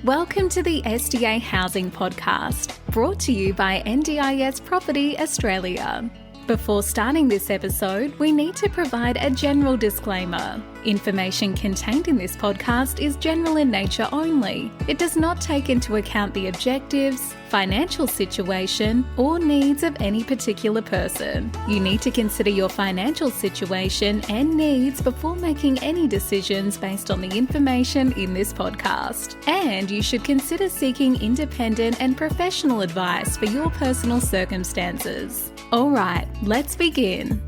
Welcome to the SDA Housing Podcast, brought to you by NDIS Property Australia. Before starting this episode, we need to provide a general disclaimer. Information contained in this podcast is general in nature only. It does not take into account the objectives, financial situation, or needs of any particular person. You need to consider your financial situation and needs before making any decisions based on the information in this podcast. And you should consider seeking independent and professional advice for your personal circumstances. All right, let's begin.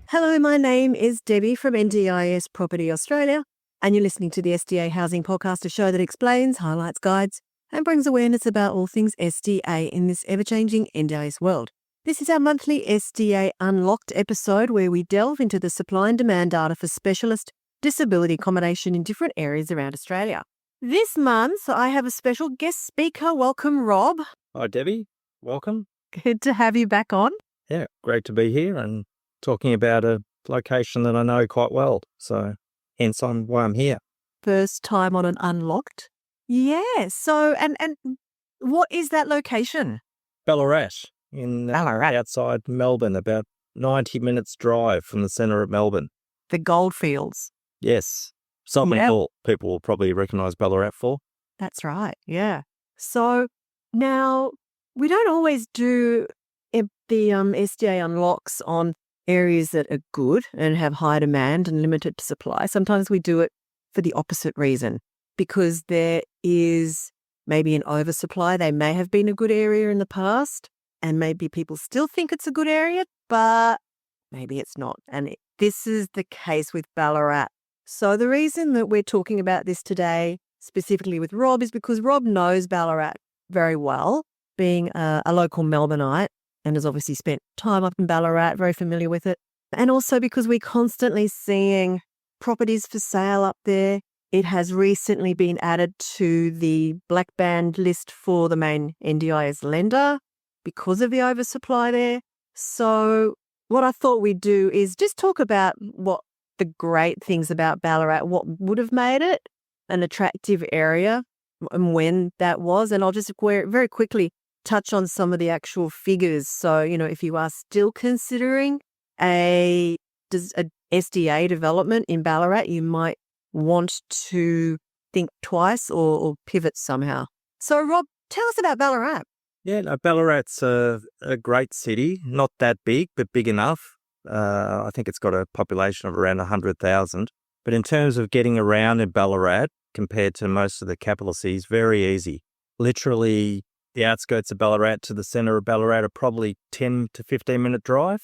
Hello, my name is Debbie from NDIS Property Australia, and you're listening to the SDA Housing Podcast, a show that explains, highlights, guides, and brings awareness about all things SDA in this ever-changing NDIS world. This is our monthly SDA Unlocked episode where we delve into the supply and demand data for specialist disability accommodation in different areas around Australia. This month, I have a special guest speaker. Welcome, Rob. Hi, Debbie. Welcome. Good to have you back on. Yeah, great to be here and talking about a location that I know quite well. So hence why I'm here. First time on an Unlocked? Yeah. So, and what is that location? Ballarat, in Ballarat. outside Melbourne, about 90 minutes drive from the centre of Melbourne. The goldfields. Yes. Something all people will probably recognise Ballarat for. That's right. Yeah. So now we don't always do the SDA unlocks on areas that are good and have high demand and limited supply. Sometimes we do it for the opposite reason, because there is maybe an oversupply. They may have been a good area in the past and maybe people still think it's a good area, but maybe it's not. And this is the case with Ballarat. So the reason that we're talking about this today, specifically with Rob, is because Rob knows Ballarat very well, being a local Melbourneite, and has obviously spent time up in Ballarat, very familiar with it. And also because we're constantly seeing properties for sale up there. It has recently been added to the black band list for the main NDIS lender because of the oversupply there. So what I thought we'd do is just talk about what the great things about Ballarat, what would have made it an attractive area and when that was. And I'll just very quickly touch on some of the actual figures. So, if you are still considering a SDA development in Ballarat, you might want to think twice or pivot somehow. So, Rob, tell us about Ballarat. Yeah, no, Ballarat's a great city, not that big, but big enough. I think it's got a population of around 100,000. But in terms of getting around in Ballarat, compared to most of the capital cities, very easy. Literally, the outskirts of Ballarat to the centre of Ballarat are probably 10 to 15-minute drive.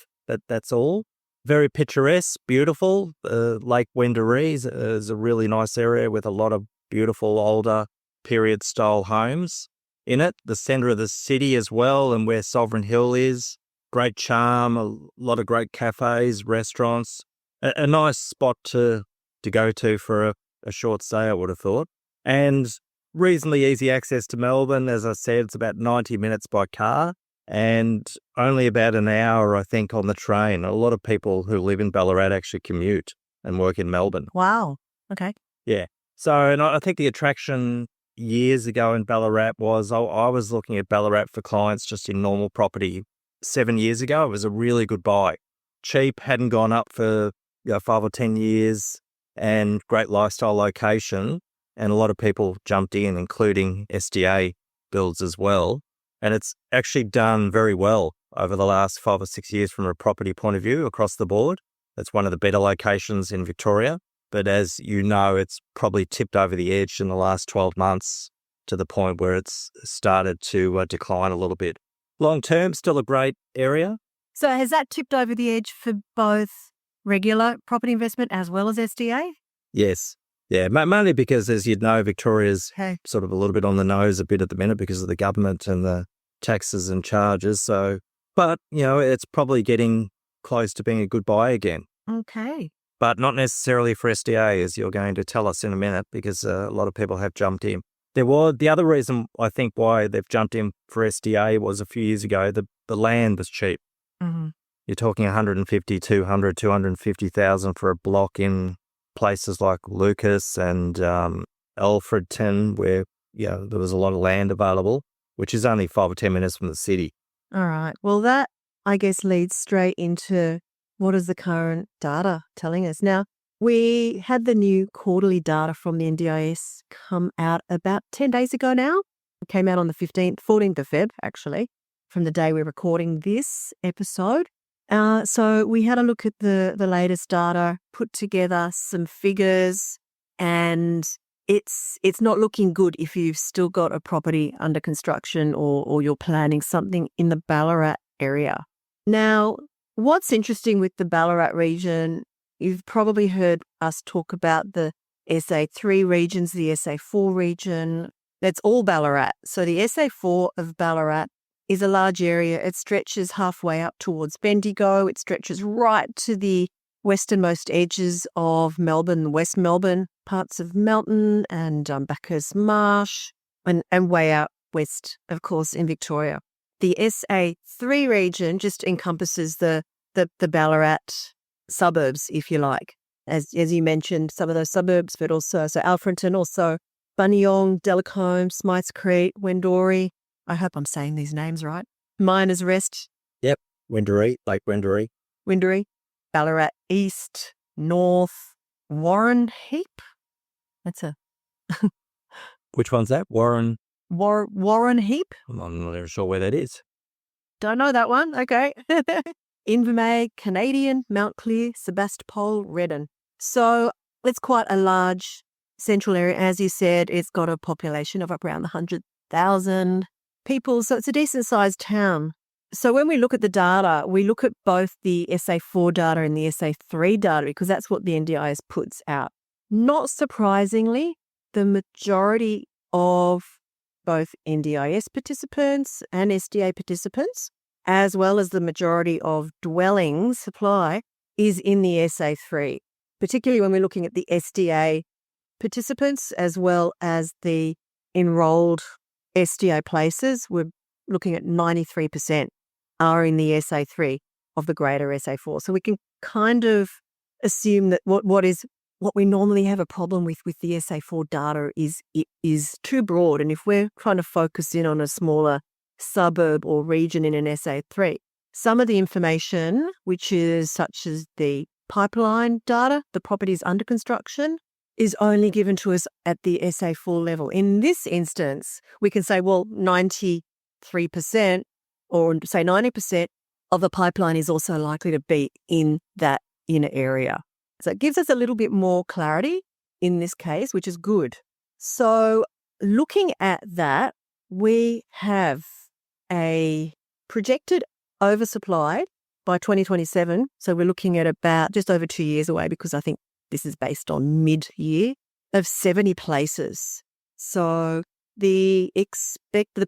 That's all. Very picturesque, beautiful. Lake Wendouree is a really nice area with a lot of beautiful older period-style homes in it. The centre of the city as well, and where Sovereign Hill is. Great charm, a lot of great cafes, restaurants. A nice spot to go to for a short stay, I would have thought. And reasonably easy access to Melbourne. As I said, it's about 90 minutes by car and only about an hour, I think, on the train. A lot of people who live in Ballarat actually commute and work in Melbourne. Wow. Okay. Yeah. So, and I think the attraction years ago in Ballarat was, I was looking at Ballarat for clients just in normal property 7 years ago. It was a really good buy. Cheap, hadn't gone up for 5 or 10 years, and great lifestyle location. And a lot of people jumped in, including SDA builds as well. And it's actually done very well over the last 5 or 6 years from a property point of view across the board. It's one of the better locations in Victoria. But as you know, it's probably tipped over the edge in the last 12 months to the point where it's started to decline a little bit. Long term, still a great area. So has that tipped over the edge for both regular property investment as well as SDA? Yes. Yeah, mainly because, as you'd know, Victoria's sort of a little bit on the nose a bit at the minute because of the government and the taxes and charges. So, but, it's probably getting close to being a good buy again. Okay. But not necessarily for SDA, as you're going to tell us in a minute, because a lot of people have jumped in. The other reason I think why they've jumped in for SDA was a few years ago, the land was cheap. Mm-hmm. You're talking 150, 200, 250,000 for a block in places like Lucas and Alfredton, where there was a lot of land available, which is only 5 or 10 minutes from the city. All right. Well, that, I guess, leads straight into what is the current data telling us. Now, we had the new quarterly data from the NDIS come out about 10 days ago now. It came out on the 14th of Feb, actually, from the day we're recording this episode. So we had a look at the latest data, put together some figures, and it's not looking good if you've still got a property under construction or you're planning something in the Ballarat area. Now, what's interesting with the Ballarat region, you've probably heard us talk about the SA3 regions, the SA4 region. That's all Ballarat. So the SA4 of Ballarat is a large area. It stretches halfway up towards Bendigo. It stretches right to the westernmost edges of Melbourne, West Melbourne, parts of Melton and Bacchus Marsh, and way out west, of course, in Victoria. The SA3 region just encompasses the Ballarat suburbs, if you like. As you mentioned, some of those suburbs, but also Alfredton, also Buninyong, Delacombe, Smythes Creek, Wendouree. I hope I'm saying these names right. Miners Rest. Yep, Wendouree, Lake Wendouree. Wendouree, Ballarat East, North, Warren Heap. That's a... Which one's that? Warren Heap? I'm not even sure where that is. Don't know that one. Okay. Invermay, Canadian, Mount Clear, Sebastopol, Redden. So it's quite a large central area. As you said, it's got a population of around 100,000 people. So it's a decent sized town. So when we look at the data, we look at both the SA4 data and the SA3 data because that's what the NDIS puts out. Not surprisingly, the majority of both NDIS participants and SDA participants, as well as the majority of dwelling supply, is in the SA3, particularly when we're looking at the SDA participants as well as the enrolled SDA places. We're looking at 93% are in the SA3 of the greater SA4. So we can kind of assume that what we normally have a problem with the SA4 data is it is too broad. And if we're trying to focus in on a smaller suburb or region in an SA3, some of the information, which is such as the pipeline data, the properties under construction, is only given to us at the SA4 level. In this instance, we can say, well, 93% or say 90% of the pipeline is also likely to be in that inner area. So it gives us a little bit more clarity in this case, which is good. So looking at that, we have a projected oversupplied by 2027. So we're looking at about just over 2 years away because I think this is based on mid-year of 70 places. So the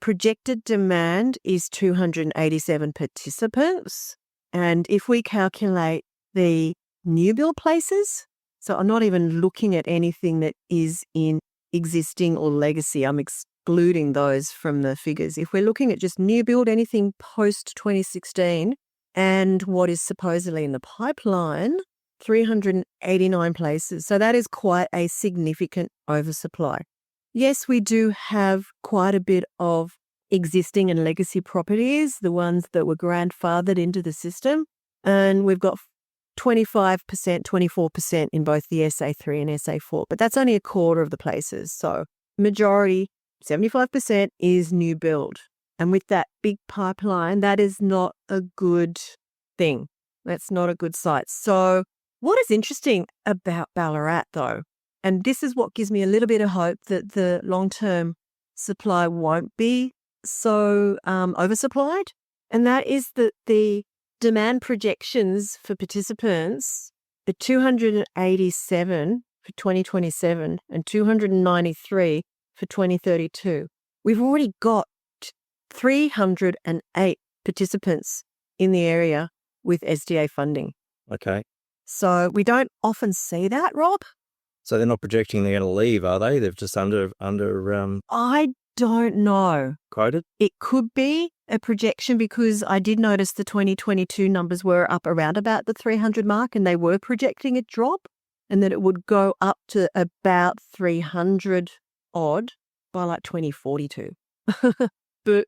projected demand is 287 participants. And if we calculate the new build places, so I'm not even looking at anything that is in existing or legacy. I'm excluding those from the figures. If we're looking at just new build, anything post 2016 and what is supposedly in the pipeline, 389 places. So that is quite a significant oversupply. Yes, we do have quite a bit of existing and legacy properties, the ones that were grandfathered into the system. And we've got 25%, 24% in both the SA3 and SA4, but that's only a quarter of the places. So majority, 75% is new build. And with that big pipeline, that is not a good thing. That's not a good sight. So what is interesting about Ballarat though, and this is what gives me a little bit of hope that the long-term supply won't be so oversupplied, and that is that the demand projections for participants are 287 for 2027 and 293 for 2032. We've already got 308 participants in the area with SDA funding. Okay. So we don't often see that, Rob. So they're not projecting they're going to leave, are they? They've just under I don't know. quoted? It could be a projection because I did notice the 2022 numbers were up around about the 300 mark and they were projecting a drop and that it would go up to about 300 odd by like 2042. But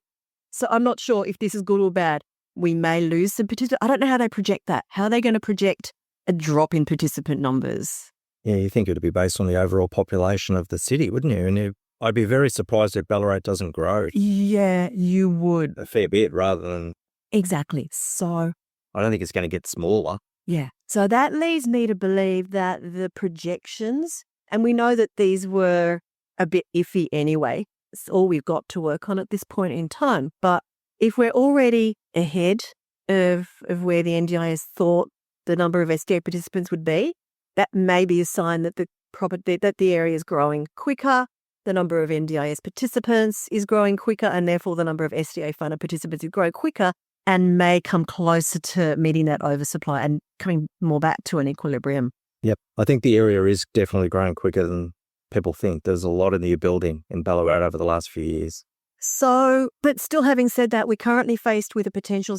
so I'm not sure if this is good or bad. We may lose some participants. I don't know how they project that. How are they going to project a drop in participant numbers? Yeah, you think it would be based on the overall population of the city, wouldn't you? And I'd be very surprised if Ballarat doesn't grow Yeah, you would. a fair bit rather than, Exactly. So, I don't think it's going to get smaller. yeah. So that leads me to believe that the projections, and we know that these were a bit iffy anyway. It's all we've got to work on at this point in time. But if we're already ahead of where the NDIS thought the number of SDA participants would be, that may be a sign that the area is growing quicker, the number of NDIS participants is growing quicker, and therefore the number of SDA funded participants is growing quicker and may come closer to meeting that oversupply and coming more back to an equilibrium. Yep. I think the area is definitely growing quicker than people think. There's a lot of new building in Ballarat over the last few years. So, but still having said that, we're currently faced with a potential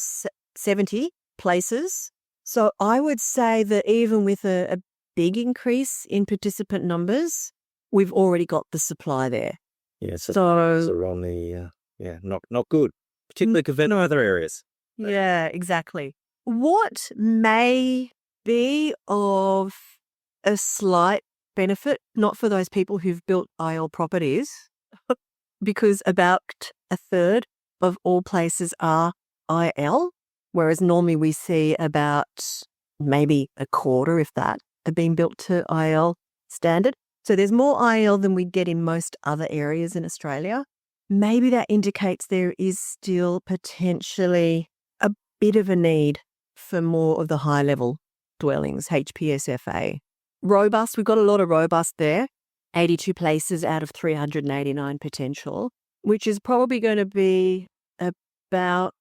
70 places. So I would say that even with a big increase in participant numbers, we've already got the supply there. Yeah, so So, we're on the, not good, particularly compared to other areas. yeah, exactly. What may be of a slight benefit, not for those people who've built IL properties, because about a third of all places are IL, whereas normally we see about maybe a quarter, if that, are being built to IL standard. So there's more IL than we get in most other areas in Australia. Maybe that indicates there is still potentially a bit of a need for more of the high-level dwellings, HPSFA. Robust, we've got a lot of robust there, 82 places out of 389 potential, which is probably going to be about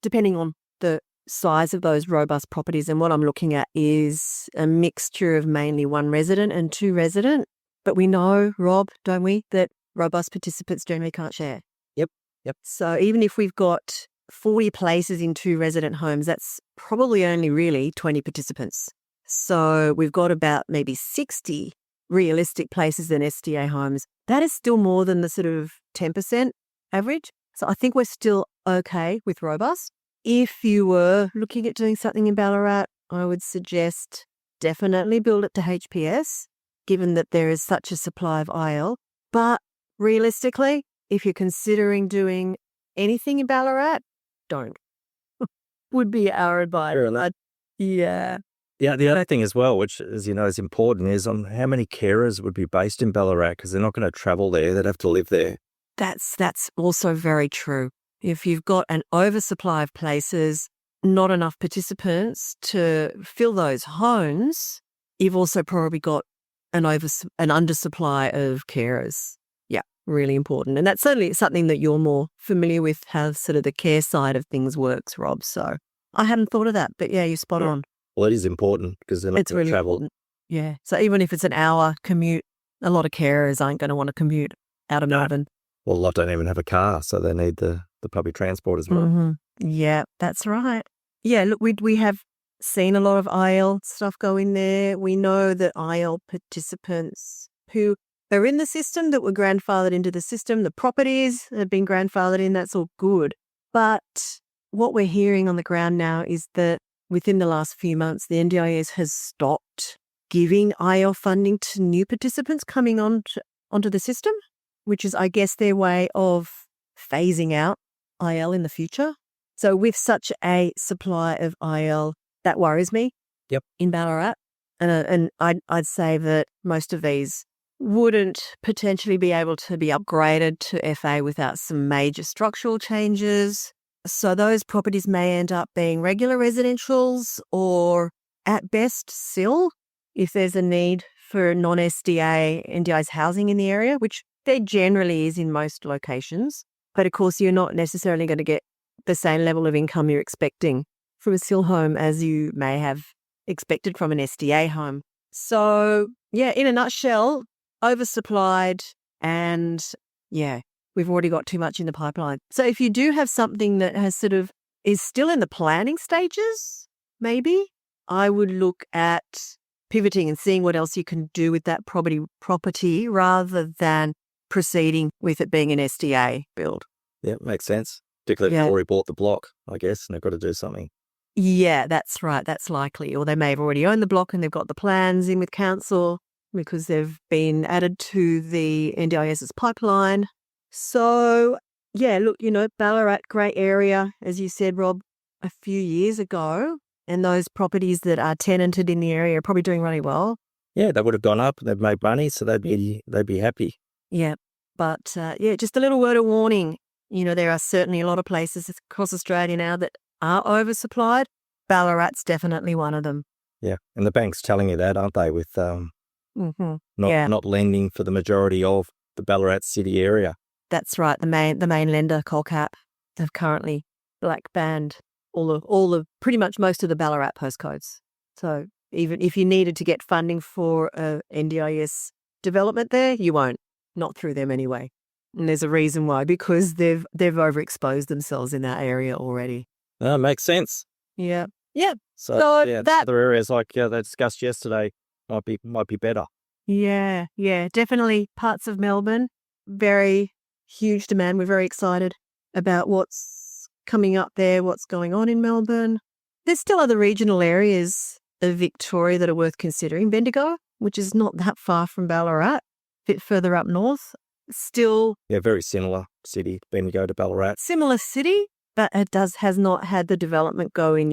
depending on the size of those robust properties. And what I'm looking at is a mixture of mainly one resident and two resident. But we know, Rob, don't we, that robust participants generally can't share. Yep. So even if we've got 40 places in two resident homes, that's probably only really 20 participants. So we've got about maybe 60 realistic places in SDA homes. That is still more than the sort of 10% average. So I think we're still okay with robust. If you were looking at doing something in Ballarat, I would suggest definitely build it to HPS, given that there is such a supply of IL. But realistically, if you're considering doing anything in Ballarat, don't. Would be our advice. Fair enough. Yeah. Yeah, the other thing as well, which, as you know, is important, is on how many carers would be based in Ballarat, because they're not going to travel there. They'd have to live there. That's also very true. If you've got an oversupply of places, not enough participants to fill those homes, you've also probably got an undersupply of carers. Yeah, really important. And that's certainly something that you're more familiar with, how sort of the care side of things works, Rob. So I hadn't thought of that, but yeah, you're spot on. Well, it is important because they're not It's going really to travel. important. Yeah. So even if it's an hour commute, a lot of carers aren't going to want to commute out of Melbourne. Well, a lot don't even have a car, so they need the public transport as well. Mm-hmm. Yeah, that's right. Yeah, look, we have seen a lot of IL stuff go in there. We know that IL participants who are in the system, that were grandfathered into the system, the properties have been grandfathered in, that's all good. But what we're hearing on the ground now is that within the last few months, the NDIS has stopped giving IL funding to new participants coming onto the system, which is, I guess, their way of phasing out IL in the future. So with such a supply of IL, that worries me. Yep. In Ballarat. And I'd say that most of these wouldn't potentially be able to be upgraded to FA without some major structural changes. So those properties may end up being regular residentials or at best SIL if there's a need for non-SDA NDIS housing in the area, which there generally is in most locations. But of course, you're not necessarily going to get the same level of income you're expecting from a SIL home as you may have expected from an SDA home. So yeah, in a nutshell, oversupplied and yeah, we've already got too much in the pipeline. So if you do have something that has sort of is still in the planning stages, maybe I would look at pivoting and seeing what else you can do with that property rather than proceeding with it being an SDA build. Yeah, makes sense. Particularly if they've already bought the block, I guess, and they've got to do something. Yeah, that's right. That's likely. Or they may have already owned the block and they've got the plans in with council because they've been added to the NDIS's pipeline. So, yeah, look, Ballarat, great area, as you said, Rob, a few years ago. And those properties that are tenanted in the area are probably doing really well. Yeah, they would have gone up, they've made money, so they'd be happy. Yeah, but just a little word of warning. There are certainly a lot of places across Australia now that are oversupplied. Ballarat's definitely one of them. Yeah, and the bank's telling you that, aren't they, with not lending for the majority of the Ballarat city area. That's right. The main lender, Colcap, they've currently banned all of pretty much most of the Ballarat postcodes. So even if you needed to get funding for a NDIS development there, you won't. Not through them anyway. And there's a reason why, because they've overexposed themselves in that area already. That makes sense. Yeah. Yeah. So other areas like they discussed yesterday might be better. Yeah. Yeah. Definitely parts of Melbourne, very huge demand. We're very excited about what's coming up there, what's going on in Melbourne. There's still other regional areas of Victoria that are worth considering. Bendigo, which is not that far from Ballarat, a bit further up north. Still, very similar city, Bendigo to Ballarat. Similar city, but it has not had the development going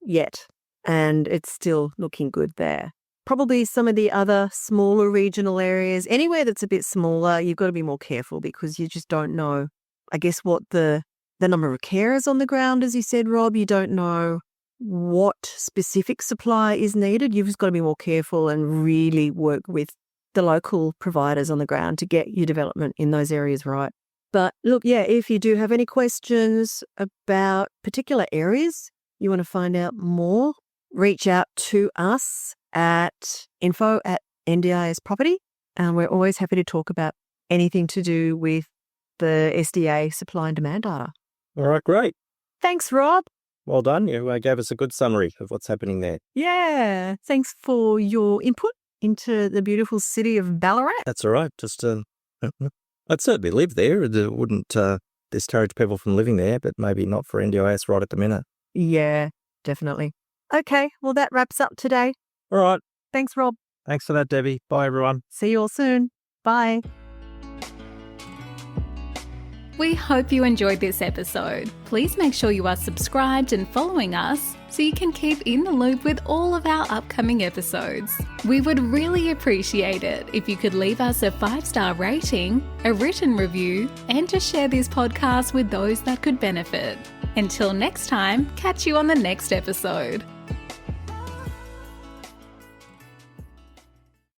yet, and it's still looking good there. Probably some of the other smaller regional areas, anywhere that's a bit smaller, you've got to be more careful because you just don't know, I guess, what the number of carers on the ground, as you said, Rob. You don't know what specific supply is needed. You've just got to be more careful and really work with the local providers on the ground to get your development in those areas right. But look, if you do have any questions about particular areas, you want to find out more, reach out to us at info@NDIS Property. And we're always happy to talk about anything to do with the SDA supply and demand data. All right, great. Thanks, Rob. Well done. You gave us a good summary of what's happening there. Yeah. Thanks for your input into the beautiful city of Ballarat. That's all right. Just, I'd certainly live there. It wouldn't discourage people from living there, but maybe not for NDIS right at the minute. Yeah, definitely. Okay, well, that wraps up today. All right. Thanks, Rob. Thanks for that, Debbie. Bye, everyone. See you all soon. Bye. We hope you enjoyed this episode. Please make sure you are subscribed and following us so you can keep in the loop with all of our upcoming episodes. We would really appreciate it if you could leave us a 5-star rating, a written review, and to share this podcast with those that could benefit. Until next time, catch you on the next episode.